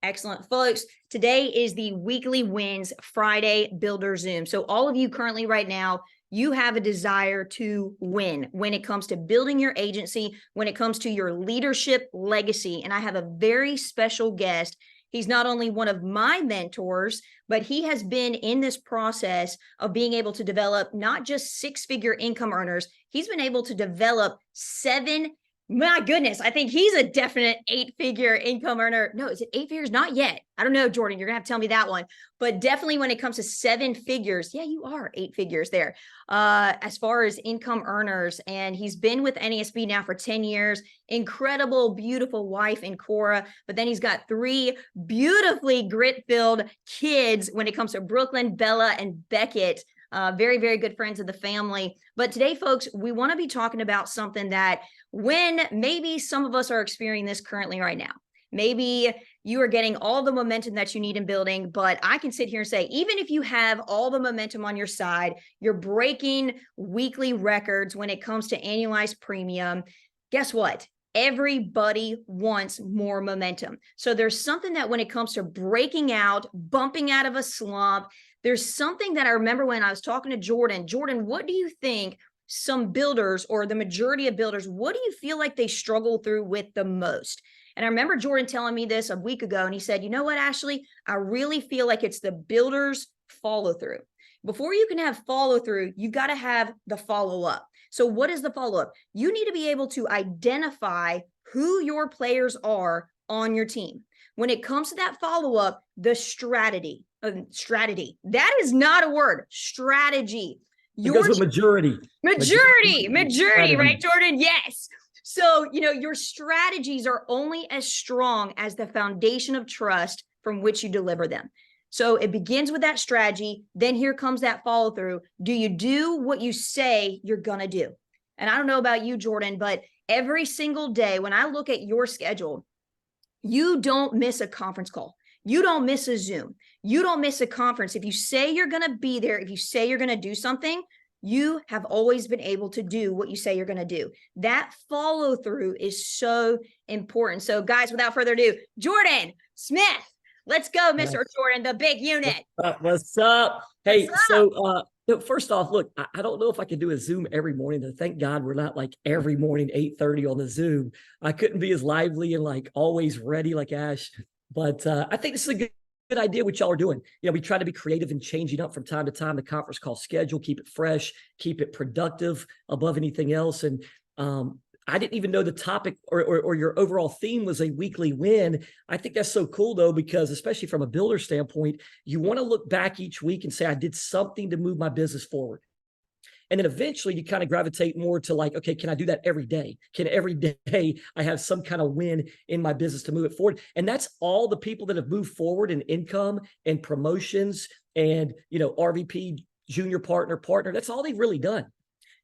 Excellent, folks. Today is the Weekly Wins Friday Builder Zoom. So all of you currently right now, you have a desire to win when it comes to building your agency, when it comes to your leadership legacy. And I have a very special guest. He's not only one of my mentors, but he has been in this process of being able to develop not just six-figure income earners. He's been able to develop my goodness, I think he's a definite eight-figure income earner. No, is it eight figures? Not yet. I don't know, Jordan. You're going to have to tell me that one. But definitely when it comes to seven figures, yeah, you are eight figures there. As far as income earners, and he's been with NASB now for 10 years. Incredible, beautiful wife in Cora. But then he's got three beautifully grit-filled kids when it comes to Brooklyn, Bella, and Beckett. Very, very good friends of the family. But today, folks, we want to be talking about something that when maybe some of us are experiencing this currently right now. Maybe you are getting all the momentum that you need in building, but I can sit here and say, even if you have all the momentum on your side, you're breaking weekly records when it comes to annualized premium. Guess what? Everybody wants more momentum. So there's something that when it comes to breaking out, bumping out of a slump, there's something that I remember when I was talking to Jordan. Jordan, what do you think some builders or the majority of builders, what do you feel like they struggle through with the most? And I remember Jordan telling me this a week ago, and he said, you know what, Ashley, I really feel like it's the builders follow through. Before you can have follow through, you got to have the follow up. So what is the follow up? You need to be able to identify who your players are on your team. When it comes to that follow up, the strategy, that is not a word, strategy. It goes with majority, right, Jordan? Yes. So, your strategies are only as strong as the foundation of trust from which you deliver them. So it begins with that strategy. Then here comes that follow through. Do you do what you say you're going to do? And I don't know about you, Jordan, but every single day when I look at your schedule, you don't miss a conference call. You don't miss a Zoom. You don't miss a conference. If you say you're going to be there, if you say you're going to do something, you have always been able to do what you say you're going to do. That follow through is so important. So guys, without further ado, Jordan Smith, let's go, Mr. Jordan, the big unit. What's up? Hey, so first off, look, I don't know if I can do a Zoom every morning. Though. Thank God we're not like every morning, 8:30 on the Zoom. I couldn't be as lively and like always ready like Ash. But I think this is a good idea what y'all are doing. We try to be creative and changing up from time to time the conference call schedule, keep it fresh, keep it productive above anything else. And I didn't even know the topic or your overall theme was a weekly win. I think that's so cool though, because especially from a builder standpoint, you want to look back each week and say, I did something to move my business forward. And then eventually you kind of gravitate more to like, okay, can I do that every day? Can every day I have some kind of win in my business to move it forward? And that's all the people that have moved forward in income and promotions and, RVP, junior partner, that's all they've really done.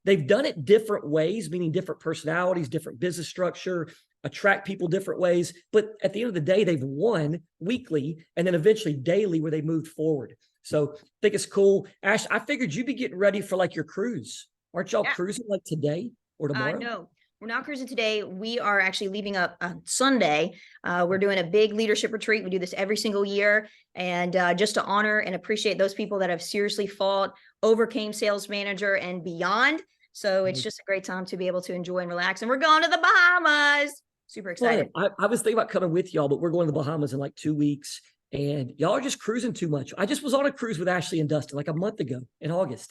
They've done it different ways, meaning different personalities, different business structure, attract people different ways. But at the end of the day, they've won weekly and then eventually daily where they moved forward. So I think it's cool. Ash, I figured you'd be getting ready for like your cruise. Aren't y'all cruising like today or tomorrow? No, we're not cruising today. We are actually leaving up on Sunday. We're doing a big leadership retreat. We do this every single year. And just to honor and appreciate those people that have seriously fought, overcame sales manager and beyond. So it's just a great time to be able to enjoy and relax. And we're going to the Bahamas. Super excited. Well, I was thinking about coming with y'all, but we're going to the Bahamas in like 2 weeks. And y'all are just cruising too much. I just was on a cruise with Ashley and Dustin like a month ago in August.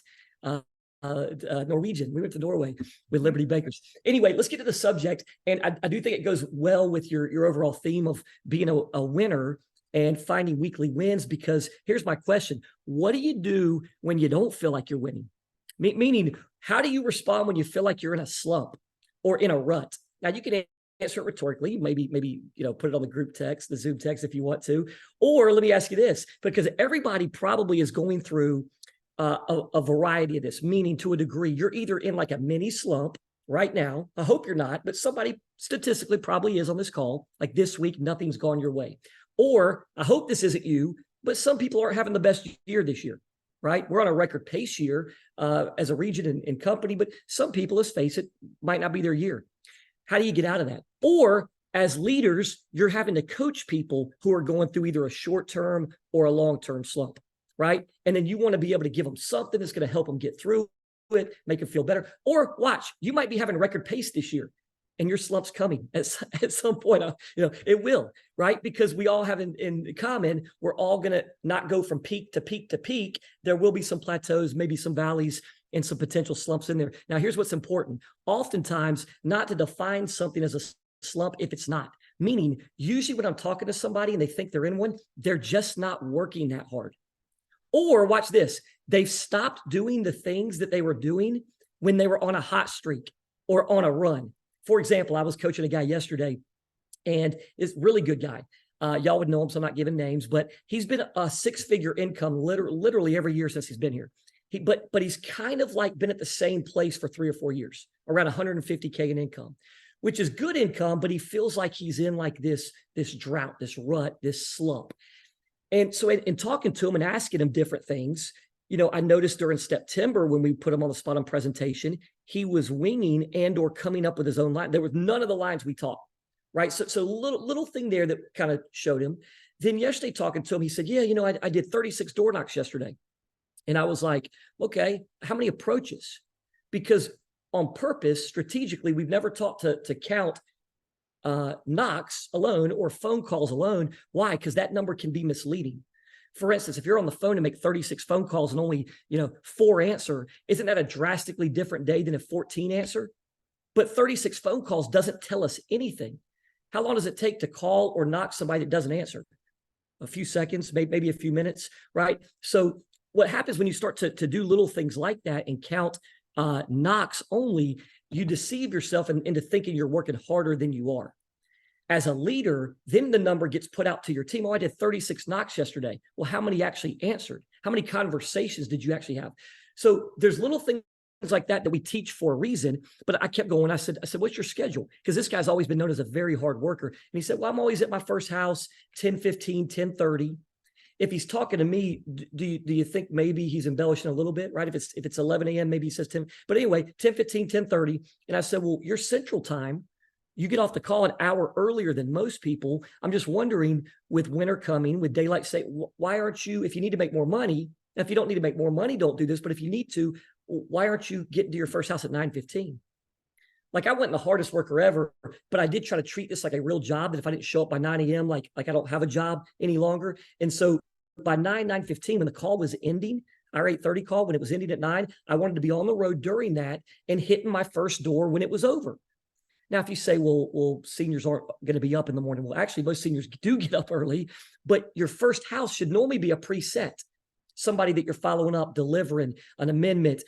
Norwegian. We went to Norway with Liberty Bakers. Anyway, let's get to the subject. And I do think it goes well with your overall theme of being a winner and finding weekly wins, because here's my question. What do you do when you don't feel like you're winning? Meaning, how do you respond when you feel like you're in a slump or in a rut? Now, you can answer it rhetorically, maybe put it on the group text, the Zoom text if you want to. Or let me ask you this, because everybody probably is going through a variety of this, meaning to a degree, you're either in like a mini slump right now. I hope you're not, but somebody statistically probably is on this call. Like this week, nothing's gone your way. Or I hope this isn't you, but some people aren't having the best year this year, right? We're on a record pace year as a region and company, but some people, let's face it, might not be their year. How do you get out of that? Or As leaders, you're having to coach people who are going through either a short-term or a long-term slump, right? And then you want to be able to give them something that's going to help them get through it, make them feel better. Or watch, you might be having record pace this year and your slump's coming at some point. It will, right? Because we all have in common, we're all going to not go from peak to peak to peak. There will be some plateaus, maybe some valleys, and some potential slumps in there. Now, here's what's important. Oftentimes, not to define something as a slump if it's not. Meaning, usually when I'm talking to somebody and they think they're in one, they're just not working that hard. Or watch this, they've stopped doing the things that they were doing when they were on a hot streak or on a run. For example, I was coaching a guy yesterday, and it's a really good guy. Y'all would know him, so I'm not giving names, but he's been a six-figure income literally every year since he's been here. But he's kind of like been at the same place for 3 or 4 years, around 150K in income, which is good income, but he feels like he's in like this drought, this rut, this slump. And so in talking to him and asking him different things, I noticed during September when we put him on the spot on presentation, he was winging and or coming up with his own line. There was none of the lines we taught, right? So little thing there that kind of showed him. Then yesterday talking to him, he said, yeah, I did 36 door knocks yesterday. And I was like, okay, how many approaches? Because on purpose, strategically, we've never taught to count knocks alone or phone calls alone. Why? Because that number can be misleading. For instance, if you're on the phone and make 36 phone calls and only 4 answer, isn't that a drastically different day than a 14 answer? But 36 phone calls doesn't tell us anything. How long does it take to call or knock somebody that doesn't answer? A few seconds, maybe a few minutes, right? So what happens when you start to do little things like that and count knocks only, you deceive yourself into thinking you're working harder than you are. As a leader, then the number gets put out to your team. Oh, I did 36 knocks yesterday. Well, how many actually answered? How many conversations did you actually have? So there's little things like that we teach for a reason. But I kept going. I said, what's your schedule? Because this guy's always been known as a very hard worker. And he said, well, I'm always at my first house, 10:15, 10:30. If he's talking to me, do you think maybe he's embellishing a little bit, right? If it's 11 a.m., maybe he says 10. But anyway, 10:15, 10:30. And I said, well, your central time, you get off the call an hour earlier than most people. I'm just wondering, with winter coming, with daylight, say, why aren't you, if you need to make more money, if you don't need to make more money, don't do this. But if you need to, why aren't you getting to your first house at 9:15? Like, I wasn't the hardest worker ever, but I did try to treat this like a real job. That if I didn't show up by 9 a.m., like I don't have a job any longer. And so by 9:15, when the call was ending, our 8:30 call, when it was ending at 9, I wanted to be on the road during that and hitting my first door when it was over. Now, if you say, well, seniors aren't going to be up in the morning. Well, actually, most seniors do get up early, but your first house should normally be a preset. Somebody that you're following up, delivering an amendment,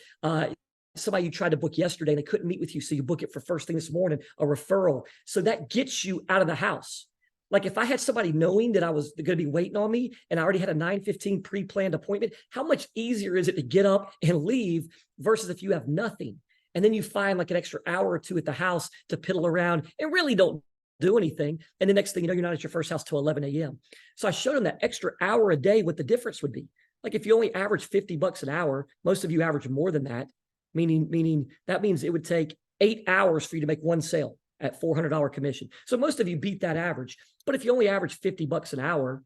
somebody you tried to book yesterday and they couldn't meet with you, so you book it for first thing this morning, a referral. So that gets you out of the house. Like, if I had somebody knowing that I was going to be waiting on me and I already had a 9:15 pre-planned appointment, how much easier is it to get up and leave versus if you have nothing? And then you find like an extra hour or two at the house to piddle around and really don't do anything. And the next thing you know, you're not at your first house till 11 a.m. So I showed them that extra hour a day, what the difference would be. Like, if you only average $50 an hour, most of you average more than that, meaning that means it would take 8 hours for you to make one sale at $400 commission. So most of you beat that average. But if you only average $50 an hour,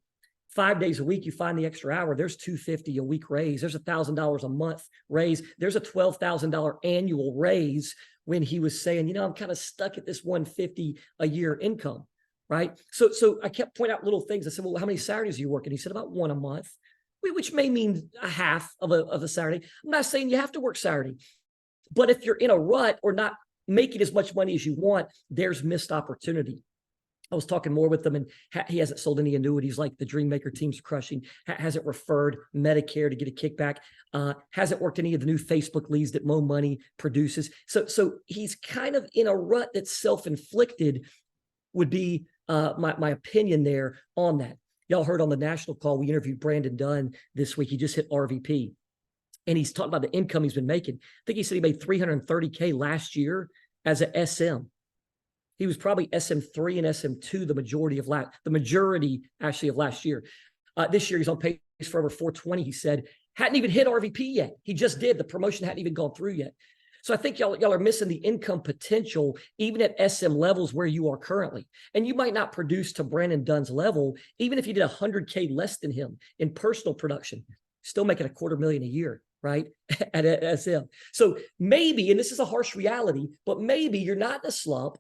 5 days a week, you find the extra hour, there's $250 a week raise. There's $1,000 a month raise. There's a $12,000 annual raise when he was saying, I'm kind of stuck at this $150 a year income, right? So I kept pointing out little things. I said, well, how many Saturdays are you working? He said, about 1 a month, which may mean a half of a Saturday. I'm not saying you have to work Saturday, but if you're in a rut or not making as much money as you want, there's missed opportunity. I was talking more with them, and he hasn't sold any annuities like the Dreammaker team's crushing, hasn't referred Medicare to get a kickback, hasn't worked any of the new Facebook leads that Mo Money produces. So he's kind of in a rut that's self-inflicted, would be my opinion there on that. Y'all heard on the national call, we interviewed Brandon Dunn this week. He just hit RVP, and he's talking about the income he's been making. I think he said he made $330K last year as a SM. He was probably SM3 and SM2 the majority of last year. This year he's on pace for over 420. He said, hadn't even hit RVP yet. He just did. The promotion hadn't even gone through yet. So I think y'all are missing the income potential, even at SM levels where you are currently. And you might not produce to Brandon Dunn's level, even if you did 100K less than him in personal production, still making $250,000 a year, right? at SM. So maybe, and this is a harsh reality, but maybe you're not in a slump.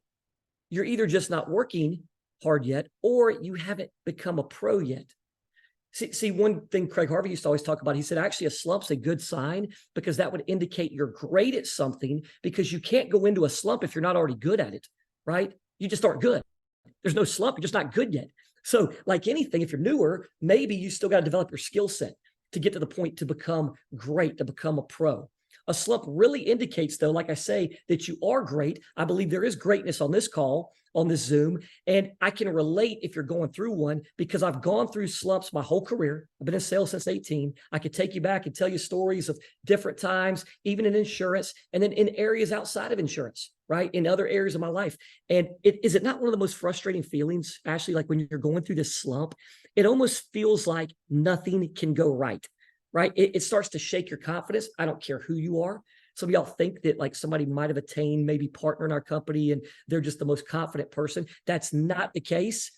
You're either just not working hard yet, or you haven't become a pro yet. See, one thing Craig Harvey used to always talk about, he said, actually, a slump's a good sign because that would indicate you're great at something, because you can't go into a slump if you're not already good at it, right? You just aren't good. There's no slump. You're just not good yet. So like anything, if you're newer, maybe you still got to develop your skill set to get to the point to become great, to become a pro. A slump really indicates, though, like I say, that you are great. I believe there is greatness on this call, on this Zoom, and I can relate if you're going through one, because I've gone through slumps my whole career. I've been in sales since 18. I could take you back and tell you stories of different times, even in insurance, and then in areas outside of insurance, right? In other areas of my life. And is it not one of the most frustrating feelings, Ashley, like when you're going through this slump? It almost feels like nothing can go right. Right? It starts to shake your confidence. I don't care who you are. Some of y'all think that like somebody might have attained maybe partner in our company and they're just the most confident person. That's not the case.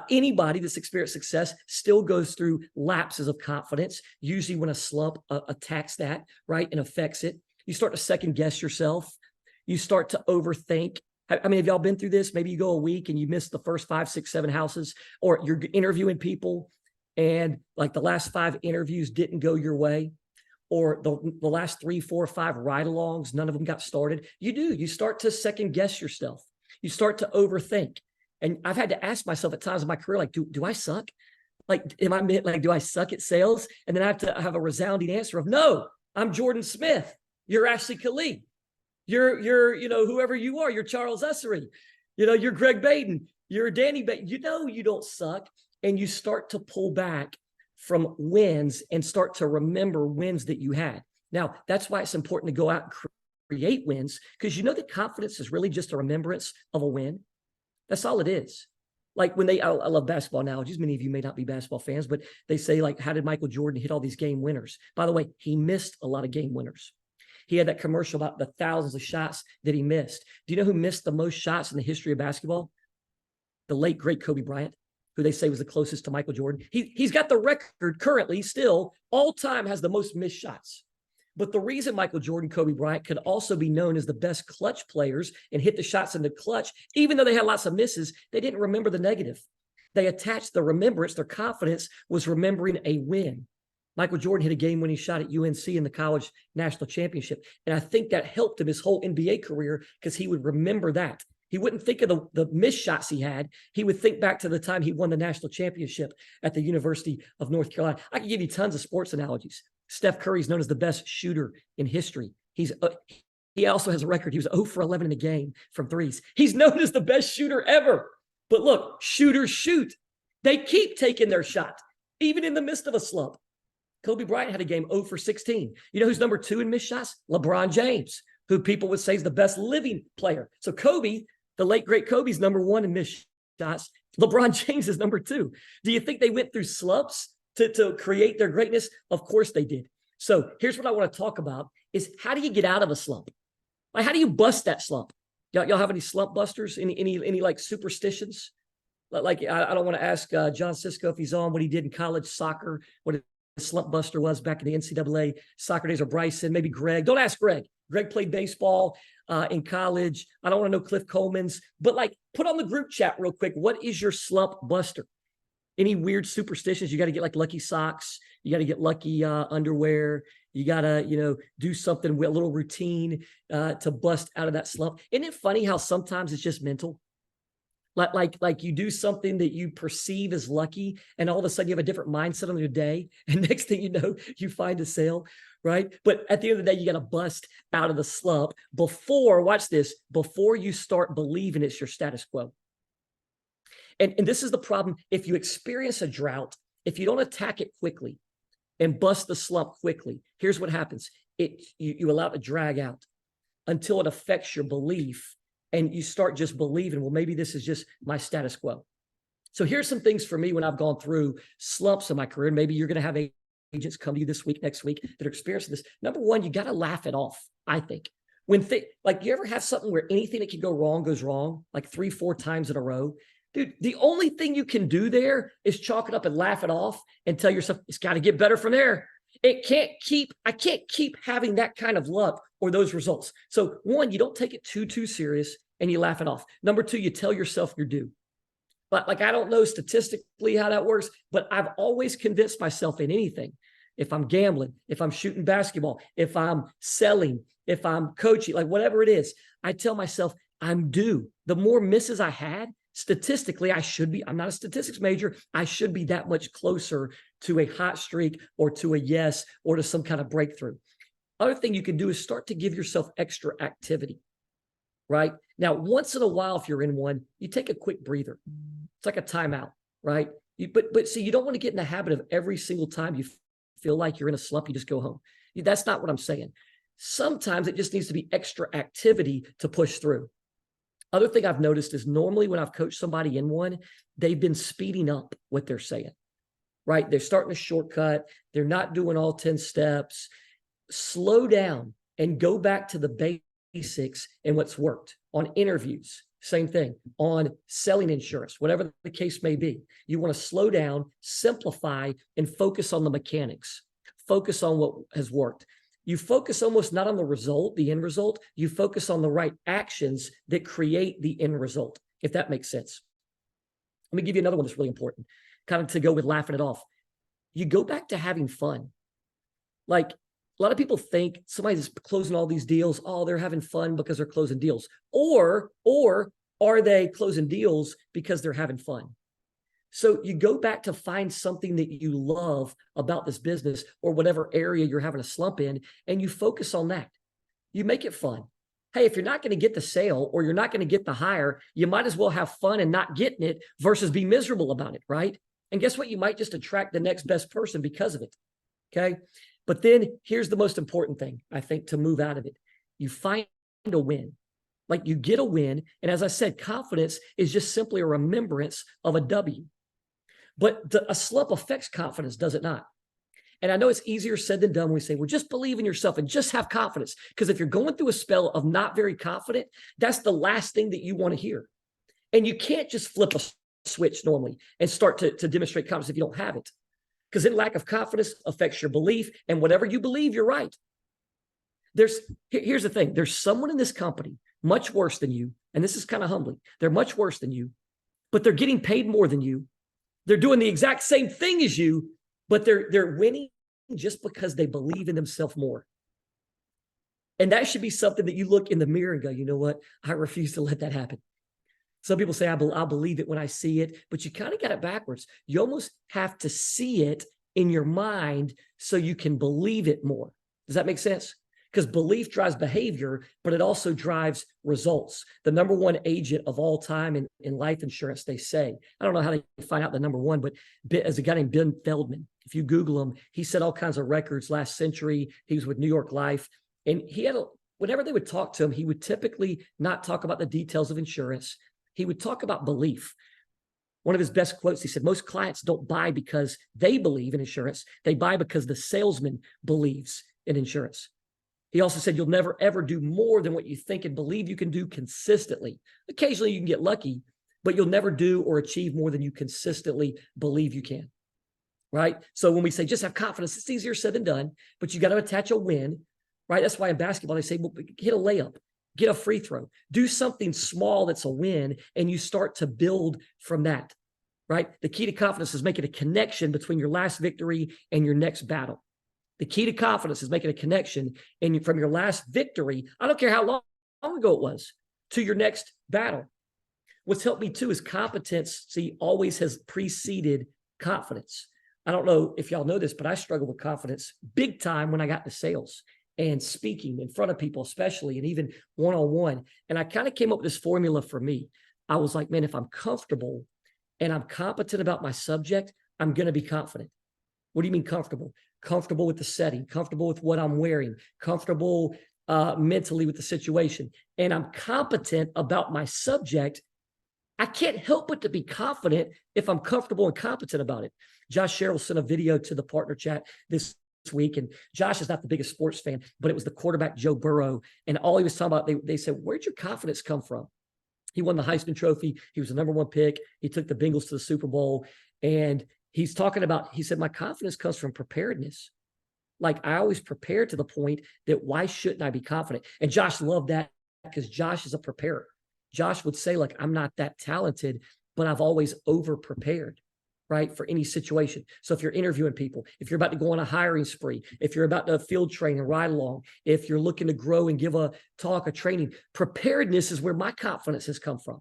Anybody that's experienced success still goes through lapses of confidence, usually when a slump attacks that, right, and affects it. You start to second guess yourself. You start to overthink. I mean, have y'all been through this? Maybe you go a week and you miss the first 5, 6, 7 houses, or you're interviewing people and like the last 5 interviews didn't go your way, or the last 3, 4, 5 ride-alongs, none of them got started. You start to second guess yourself. You start to overthink. And I've had to ask myself at times in my career, like, do I suck? Like, do I suck at sales? And then I have to have a resounding answer of, no, I'm Jordan Smith. You're Ashley Colie. You're, whoever you are, you're Charles Essery. You're Greg Baden. You're Danny Baden. You don't suck. And you start to pull back from wins and start to remember wins that you had. Now, that's why it's important to go out and create wins, because that confidence is really just a remembrance of a win. That's all it is. Like when I love basketball analogies. Many of you may not be basketball fans, but they say, like, how did Michael Jordan hit all these game winners? By the way, he missed a lot of game winners. He had that commercial about the thousands of shots that he missed. Do you know who missed the most shots in the history of basketball? The late, great Kobe Bryant, who they say was the closest to Michael Jordan. He's got the record currently, still, all time has the most missed shots. But the reason Michael Jordan, Kobe Bryant could also be known as the best clutch players and hit the shots in the clutch, even though they had lots of misses, they didn't remember the negative. They attached the remembrance, their confidence was remembering a win. Michael Jordan hit a game-winning shot at UNC in the college national championship. And I think that helped him his whole NBA career, because he would remember that. He wouldn't think of the missed shots he had. He would think back to the time he won the national championship at the University of North Carolina. I can give you tons of sports analogies. Steph Curry is known as the best shooter in history. He also has a record. He was 0 for 11 in a game from threes. He's known as the best shooter ever. But look, shooters shoot. They keep taking their shot, even in the midst of a slump. Kobe Bryant had a game 0 for 16. You know who's number 2 in missed shots? LeBron James, who people would say is the best living player. So Kobe, the late, great Kobe's number 1 in missed shots. LeBron James is number 2. Do you think they went through slumps to create their greatness? Of course they did. So here's what I want to talk about is, how do you get out of a slump? Like, how do you bust that slump? Y'all have any slump busters? Any like superstitions? Like, I don't want to ask John Cisco if he's on, what he did in college soccer, what a slump buster was back in the NCAA soccer days, or Bryson, maybe Greg. Don't ask Greg. Greg played baseball in college. I don't want to know Cliff Coleman's, but like, put on the group chat real quick. What is your slump buster? Any weird superstitions? You got to get like lucky socks. You got to get lucky underwear. You got to, do something with a little routine to bust out of that slump. Isn't it funny how sometimes it's just mental? Like you do something that you perceive as lucky, and all of a sudden you have a different mindset on your day, and next thing you know, you find a sale, right? But at the end of the day, you got to bust out of the slump before, watch this, before you start believing it's your status quo. And this is the problem. If you experience a drought, if you don't attack it quickly and bust the slump quickly, here's what happens. You allow it to drag out until it affects your belief, and you start just believing, well, maybe this is just my status quo. So here's some things for me when I've gone through slumps in my career. And maybe you're going to have agents come to you this week, next week, that are experiencing this. Number one, you got to laugh it off, I think. Like you ever have something where anything that can go wrong goes wrong, like 3-4 times in a row? Dude, the only thing you can do there is chalk it up and laugh it off and tell yourself it's got to get better from there. I can't keep having that kind of luck or those results. So one, you don't take it too serious and you laugh it off. Number two, you tell yourself you're due. But like, I don't know statistically how that works, but I've always convinced myself in anything. If I'm gambling, if I'm shooting basketball, if I'm selling, if I'm coaching, like whatever it is, I tell myself I'm due. The more misses I had, statistically, I should be, I'm not a statistics major, I should be that much closer to a hot streak or to a yes or to some kind of breakthrough. Other thing you can do is start to give yourself extra activity, right? Now, once in a while, if you're in one, you take a quick breather. It's like a timeout, right? But see, you don't want to get in the habit of every single time you feel like you're in a slump, you just go home. That's not what I'm saying. Sometimes it just needs to be extra activity to push through. Other thing I've noticed is normally when I've coached somebody in one, they've been speeding up what they're saying, right? They're starting a shortcut. They're not doing all 10 steps. Slow down and go back to the basics and what's worked. On interviews, same thing. On selling insurance, whatever the case may be, you want to slow down, simplify, and focus on the mechanics. Focus on what has worked. You focus almost not on the result, the end result. You focus on the right actions that create the end result, if that makes sense. Let me give you another one that's really important, kind of to go with laughing it off. You go back to having fun. Like, a lot of people think somebody's closing all these deals, oh, they're having fun because they're closing deals. Or are they closing deals because they're having fun? So you go back to find something that you love about this business or whatever area you're having a slump in, and you focus on that. You make it fun. Hey, if you're not going to get the sale or you're not going to get the hire, you might as well have fun and not getting it versus be miserable about it, right? And guess what? You might just attract the next best person because of it, okay? But then here's the most important thing, I think, to move out of it. You find a win. Like you get a win. And as I said, confidence is just simply a remembrance of a W. But a slump affects confidence, does it not? And I know it's easier said than done when we say, well, just believe in yourself and just have confidence. Because if you're going through a spell of not very confident, that's the last thing that you want to hear. And you can't just flip a switch normally and start to demonstrate confidence if you don't have it. Because then lack of confidence affects your belief, and whatever you believe, you're right. Here's the thing. There's someone in this company much worse than you, and this is kind of humbling. They're much worse than you, but they're getting paid more than you. They're doing the exact same thing as you, but they're winning just because they believe in themselves more. And that should be something that you look in the mirror and go, you know what? I refuse to let that happen. Some people say, I'll believe it when I see it, but you kind of got it backwards. You almost have to see it in your mind so you can believe it more. Does that make sense? Because belief drives behavior, but it also drives results. The number one agent of all time in life insurance, they say, I don't know how they find out the number one, but as a guy named Ben Feldman, if you Google him, he set all kinds of records last century. He was with New York Life, and whenever they would talk to him, he would typically not talk about the details of insurance. He would talk about belief. One of his best quotes, he said, most clients don't buy because they believe in insurance. They buy because the salesman believes in insurance. He also said, you'll never, ever do more than what you think and believe you can do consistently. Occasionally you can get lucky, but you'll never do or achieve more than you consistently believe you can, right? So when we say just have confidence, it's easier said than done, but you got to attach a win, right? That's why in basketball, they say, well, hit a layup. Get a free throw, do something small that's a win, and you start to build from that, right? The key to confidence is making a connection between your last victory and your next battle. The key to confidence is making a connection from your last victory, I don't care how long ago it was, to your next battle. What's helped me too is competency always has preceded confidence. I don't know if y'all know this, but I struggled with confidence big time when I got into sales and speaking in front of people, especially, and even one-on-one. And I kind of came up with this formula for me. I was like, man, if I'm comfortable and I'm competent about my subject, I'm going to be confident. What do you mean comfortable? Comfortable with the setting, comfortable with what I'm wearing, comfortable mentally with the situation. And I'm competent about my subject. I can't help but to be confident if I'm comfortable and competent about it. Josh Sherrill sent a video to the partner chat this week, and Josh is not the biggest sports fan, but it was the quarterback, Joe Burrow. And all he was talking about, they said, where'd your confidence come from? He won the Heisman Trophy. He was the number one pick. He took the Bengals to the Super Bowl. And he's talking about, he said, my confidence comes from preparedness. Like, I always prepare to the point that why shouldn't I be confident? And Josh loved that because Josh is a preparer. Josh would say, like, I'm not that talented, but I've always over prepared, right, for any situation. So if you're interviewing people, if you're about to go on a hiring spree, if you're about to field train and ride along, if you're looking to grow and give a talk, a training, preparedness is where my confidence has come from.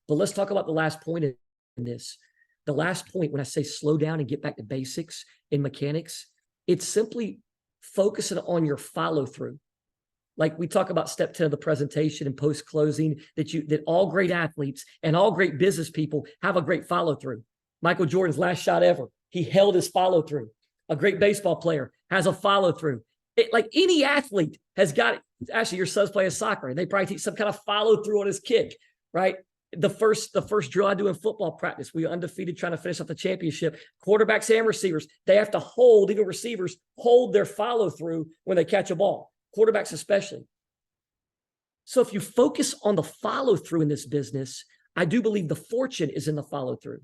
But let's talk about the last point in this. The last point, when I say slow down and get back to basics in mechanics, it's simply focusing on your follow through. Like we talk about step 10 of the presentation and post closing, that all great athletes and all great business people have a great follow through. Michael Jordan's last shot ever, he held his follow through. A great baseball player has a follow through. Like any athlete has got it. Actually, your son's playing soccer and they probably teach some kind of follow through on his kick, right? The first drill I do in football practice, we were undefeated trying to finish up the championship. Quarterbacks and receivers, they have to hold, even receivers, hold their follow through when they catch a ball. Quarterbacks especially. So if you focus on the follow through in this business, I do believe the fortune is in the follow through,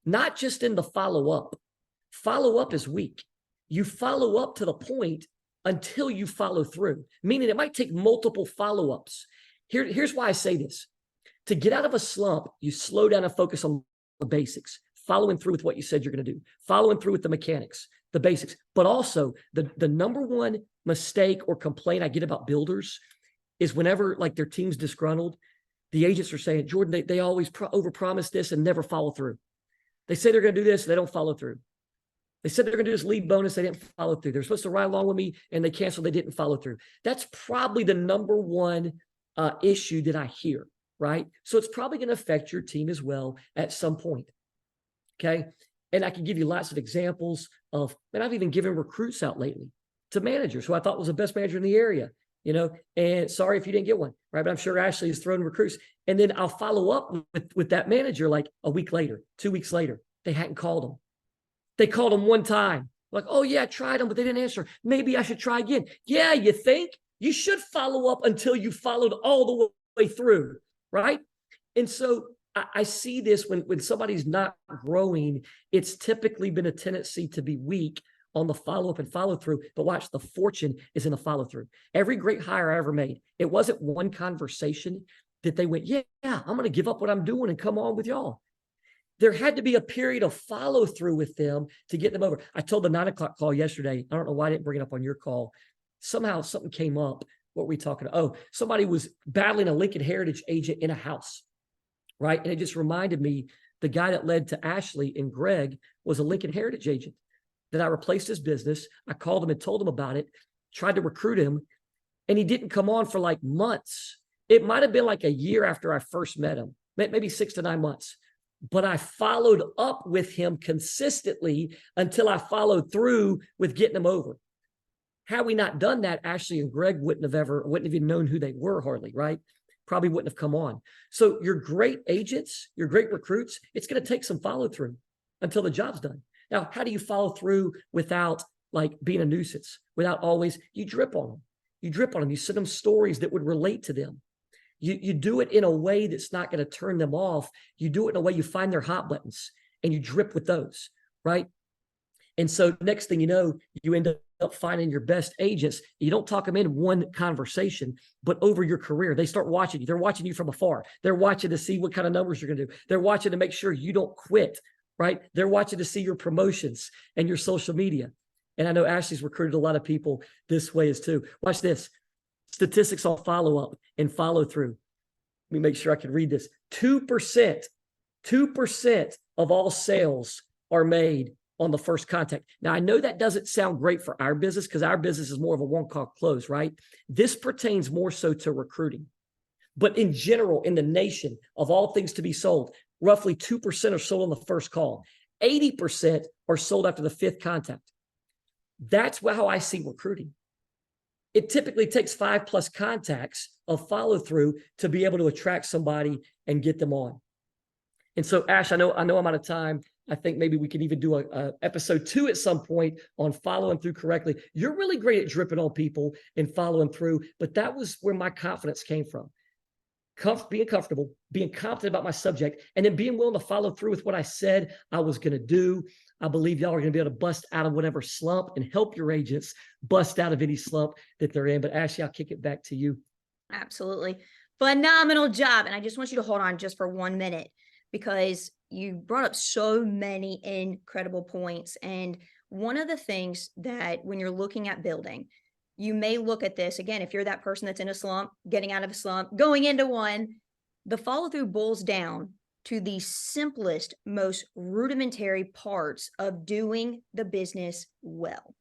not just in the follow up. Follow up is weak. You follow up to the point until you follow through, meaning it might take multiple follow ups. Here's why I say this. To get out of a slump, you slow down and focus on the basics, following through with what you said you're going to do, following through with the mechanics, the basics. But also the number one mistake or complaint I get about builders is whenever like their team's disgruntled, the agents are saying, Jordan, they always overpromise this and never follow through. They say they're going to do this, they don't follow through. They said they're going to do this lead bonus, they didn't follow through. They're supposed to ride along with me and they canceled, they didn't follow through. That's probably the number one issue that I hear. Right? So it's probably going to affect your team as well at some point. Okay. And I can give you lots of examples of, and I've even given recruits out lately to managers who I thought was the best manager in the area, and sorry if you didn't get one, right? But I'm sure Ashley has thrown recruits. And then I'll follow up with that manager like a week later, 2 weeks later. They hadn't called them. They called them one time. Like, oh yeah, I tried them, but they didn't answer. Maybe I should try again. Yeah, you think? You should follow up until you followed all the way through. Right. And so I see this when somebody's not growing, it's typically been a tendency to be weak on the follow-up and follow-through. But watch, the fortune is in the follow-through. Every great hire I ever made, it wasn't one conversation that they went, yeah, I'm going to give up what I'm doing and come on with y'all. There had to be a period of follow-through with them to get them over. I told the 9 o'clock call yesterday. I don't know why I didn't bring it up on your call. Somehow something came up. What were we talking about? Oh, somebody was battling a Lincoln Heritage agent in a house, right? And it just reminded me, the guy that led to Ashley and Greg was a Lincoln Heritage agent. That I replaced his business. I called him and told him about it, tried to recruit him, and he didn't come on for like months. It might have been like a year after I first met him, maybe 6 to 9 months. But I followed up with him consistently until I followed through with getting him over. Had we not done that, Ashley and Greg wouldn't have even known who they were hardly, right? Probably wouldn't have come on. So your great agents, your great recruits, it's going to take some follow through until the job's done. Now, how do you follow through without like being a nuisance, without always, you drip on them. You drip on them. You send them stories that would relate to them. You do it in a way that's not going to turn them off. You do it in a way you find their hot buttons and you drip with those, right? And so next thing you know, you end up finding your best agents. You don't talk them in one conversation, but over your career, they start watching you. They're watching you from afar. They're watching to see what kind of numbers you're going to do. They're watching to make sure you don't quit, right? They're watching to see your promotions and your social media. And I know Ashley's recruited a lot of people this way as too. Watch this. Statistics on follow-up and follow-through. Let me make sure I can read this. 2% of all sales are made on the first contact. Now, I know that doesn't sound great for our business because our business is more of a one-call close, right? This pertains more so to recruiting. But in general, in the nation, of all things to be sold, roughly 2% are sold on the first call. 80% are sold after the 5th contact. That's how I see recruiting. It typically takes 5+ contacts of follow-through to be able to attract somebody and get them on. And so, Ash, I know I'm out of time. I think maybe we could even do a episode 2 at some point on following through correctly. You're really great at dripping on people and following through, but that was where my confidence came from. Being comfortable, being confident about my subject, and then being willing to follow through with what I said I was going to do. I believe y'all are going to be able to bust out of whatever slump and help your agents bust out of any slump that they're in. But Ashley, I'll kick it back to you. Absolutely. Phenomenal job. And I just want you to hold on just for 1 minute, because you brought up so many incredible points. And one of the things that when you're looking at building, you may look at this again, if you're that person that's in a slump, getting out of a slump, going into one, the follow through boils down to the simplest, most rudimentary parts of doing the business well.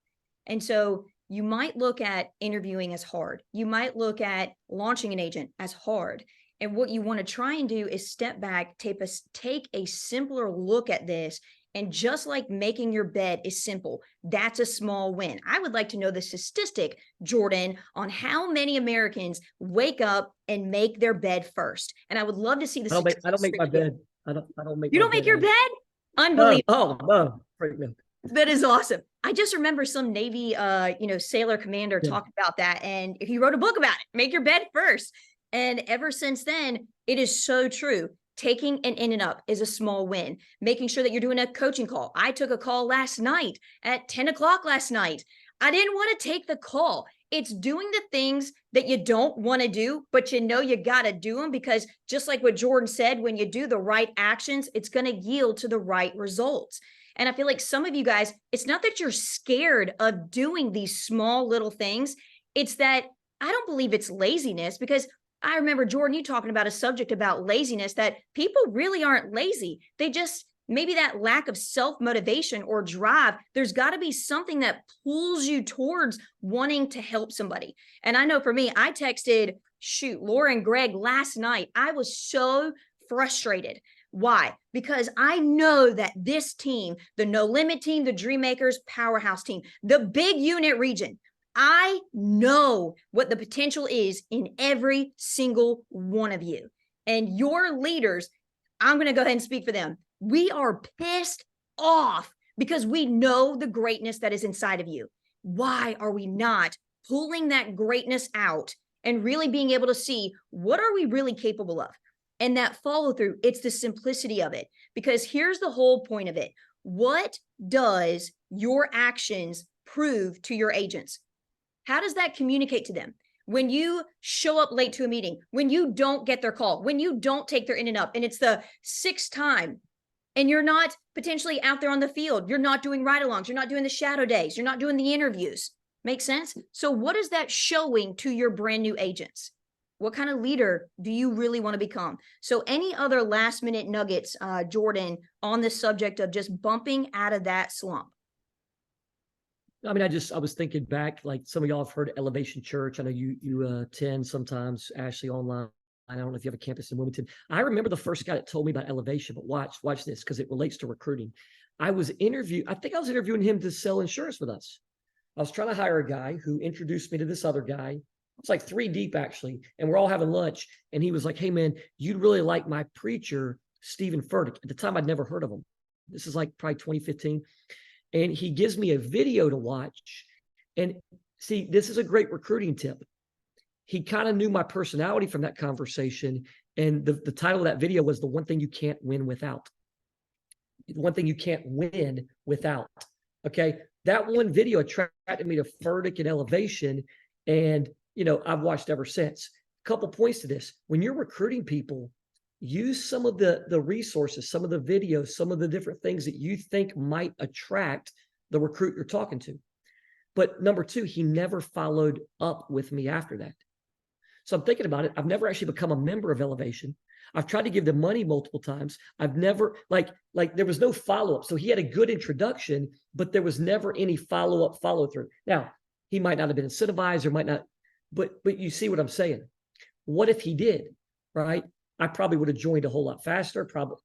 And so you might look at interviewing as hard. You might look at launching an agent as hard. And what you want to try and do is step back, take a simpler look at this. And just like making your bed is simple, that's a small win. I would like to know the statistic, Jordan, on how many Americans wake up and make their bed first. And I would love to see the I don't make my bed. I don't make. You don't make your bed? Unbelievable. No. That is awesome. I just remember some Navy, sailor commander talked about that. And he wrote a book about it, make your bed first. And ever since then, it is so true. Taking an in and up is a small win. Making sure that you're doing a coaching call. I took a call last night at 10 o'clock last night. I didn't want to take the call. It's doing the things that you don't want to do, but you know you got to do them, because just like what Jordan said, when you do the right actions, it's going to yield to the right results. And I feel like some of you guys, it's not that you're scared of doing these small little things. It's that I don't believe it's laziness, because I remember, Jordan, you talking about a subject about laziness, that people really aren't lazy. They just, maybe that lack of self-motivation or drive, there's got to be something that pulls you towards wanting to help somebody. And I know for me, I texted, Laura and Greg last night. I was so frustrated. Why? Because I know that this team, the No Limit team, the Dream Makers Powerhouse team, the big unit region, I know what the potential is in every single one of you. And your leaders, I'm going to go ahead and speak for them. We are pissed off because we know the greatness that is inside of you. Why are we not pulling that greatness out and really being able to see what are we really capable of? And that follow through, it's the simplicity of it. Because here's the whole point of it. What does your actions prove to your agents? How does that communicate to them? When you show up late to a meeting, when you don't get their call, when you don't take their in and up, and it's the 6th time, and you're not potentially out there on the field, you're not doing ride-alongs, you're not doing the shadow days, you're not doing the interviews. Make sense? So what is that showing to your brand new agents? What kind of leader do you really want to become? So any other last minute nuggets, Jordan, on this subject of just bumping out of that slump? I mean, I was thinking back, like some of y'all have heard Elevation Church. I know you attend sometimes, Ashley, online. I don't know if you have a campus in Wilmington. I remember the first guy that told me about Elevation, but watch this, because it relates to recruiting. I was interviewing him to sell insurance with us. I was trying to hire a guy who introduced me to this other guy. It's like 3 deep, actually. And we're all having lunch. And he was like, hey, man, you'd really like my preacher, Stephen Furtick. At the time, I'd never heard of him. This is like probably 2015. And he gives me a video to watch. And see, this is a great recruiting tip. He kind of knew my personality from that conversation. And the title of that video was The One Thing You Can't Win Without. The one thing you can't win without. Okay. That one video attracted me to Furtick and Elevation. And, I've watched ever since. A couple points to this. When you're recruiting people, use some of the resources, some of the videos, some of the different things that you think might attract the recruit you're talking to. But number 2, he never followed up with me after that. So I'm thinking about it. I've never actually become a member of Elevation. I've tried to give them money multiple times. I've never, like there was no follow-up. So he had a good introduction, but there was never any follow-up, follow-through. Now, he might not have been incentivized or might not, but you see what I'm saying. What if he did, right? I probably would have joined a whole lot faster. Probably,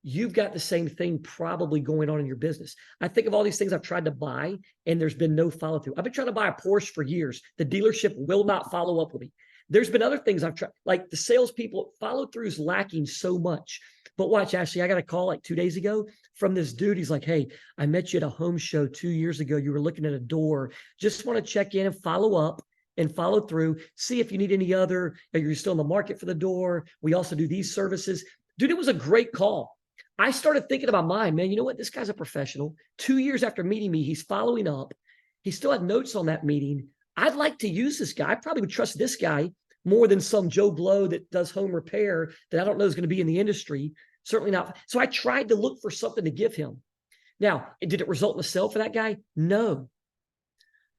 you've got the same thing probably going on in your business. I think of all these things I've tried to buy and there's been no follow through. I've been trying to buy a Porsche for years. The dealership will not follow up with me. There's been other things I've tried, like the salespeople, follow through is lacking so much. But watch, Ashley, I got a call like 2 days ago from this dude. He's like, hey, I met you at a home show 2 years ago. You were looking at a door. Just want to check in and follow up and follow through. See if you need any other, you're still in the market for the door. We also do these services. Dude, it was a great call. I started thinking about mine, man. You know what? This guy's a professional. 2 years after meeting me, he's following up. He still had notes on that meeting. I'd like to use this guy. I probably would trust this guy more than some Joe Blow that does home repair that I don't know is going to be in the industry. Certainly not. So I tried to look for something to give him. Now, did it result in a sale for that guy? No.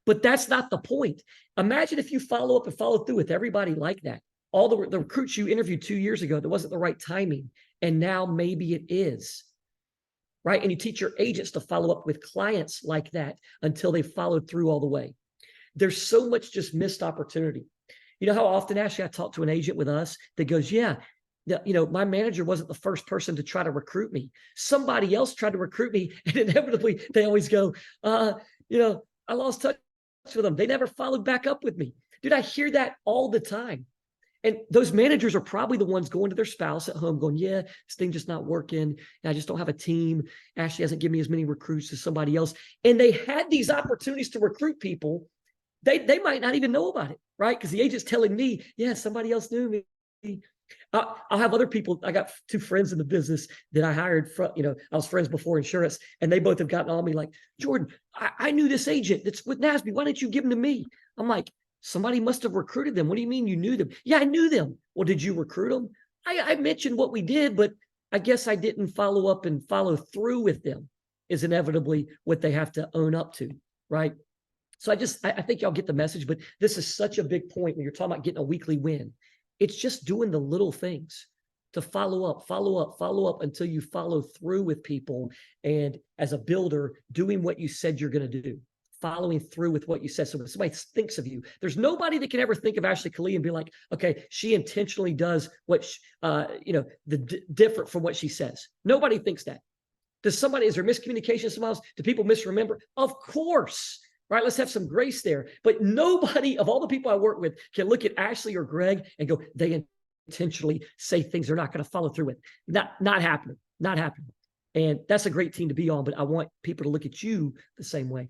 But that's not the point. Imagine if you follow up and follow through with everybody like that. All the recruits you interviewed 2 years ago, that wasn't the right timing. And now maybe it is. Right? And you teach your agents to follow up with clients like that until they followed through all the way. There's so much just missed opportunity. You know how often, Ashley, I talk to an agent with us that goes, yeah, you know, my manager wasn't the first person to try to recruit me. Somebody else tried to recruit me. And inevitably, they always go, you know, I lost touch with them. They never followed back up with me. Dude, I hear that all the time. And those managers are probably the ones going to their spouse at home going, yeah, this thing just not working. I just don't have a team. Ashley hasn't given me as many recruits as somebody else. And they had these opportunities to recruit people. They might not even know about it, right? Because the agent's telling me, yeah, somebody else knew me. I'll have other people. I got 2 friends in the business that I hired from, you know, I was friends before insurance, and they both have gotten on me like, Jordan, I knew this agent that's with NASB. Why didn't you give him to me? I'm like, somebody must have recruited them. What do you mean you knew them? Yeah, I knew them. Well, did you recruit them? I mentioned what we did, but I guess I didn't follow up and follow through with them is inevitably what they have to own up to, right? So I think y'all get the message, but this is such a big point when you're talking about getting a weekly win. It's just doing the little things to follow up until you follow through with people. And as a builder, doing what you said you're going to do, following through with what you said. So when somebody thinks of you, there's nobody that can ever think of Ashley Colie and be like, okay, she intentionally does what, different from what she says. Nobody thinks that. Is there miscommunication somewhere else? Do people misremember? Of course. Right? Let's have some grace there. But nobody of all the people I work with can look at Ashley or Greg and go, they intentionally say things they're not going to follow through with. Not happening. Not happening. And that's a great team to be on, but I want people to look at you the same way.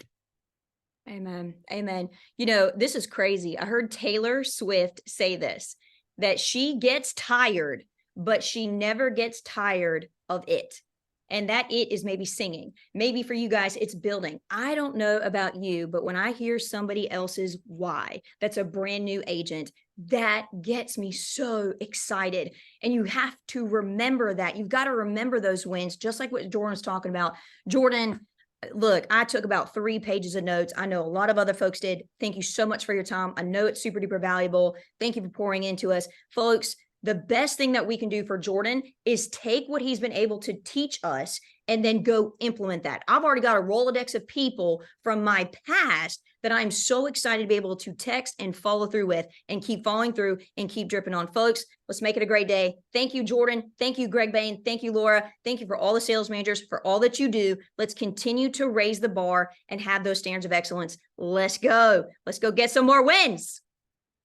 Amen. Amen. You know, this is crazy. I heard Taylor Swift say this, that she gets tired, but she never gets tired of it. And that it is maybe singing. Maybe for you guys, it's building. I don't know about you, but when I hear somebody else's why, that's a brand new agent, that gets me so excited. And you have to remember that. You've got to remember those wins, just like what Jordan was talking about. Jordan, look, I took about 3 pages of notes. I know a lot of other folks did. Thank you so much for your time. I know it's super duper valuable. Thank you for pouring into us. Folks, the best thing that we can do for Jordan is take what he's been able to teach us and then go implement that. I've already got a Rolodex of people from my past that I'm so excited to be able to text and follow through with and keep following through and keep dripping on. Folks, let's make it a great day. Thank you, Jordan. Thank you, Greg Bain. Thank you, Laura. Thank you for all the sales managers, for all that you do. Let's continue to raise the bar and have those standards of excellence. Let's go. Let's go get some more wins.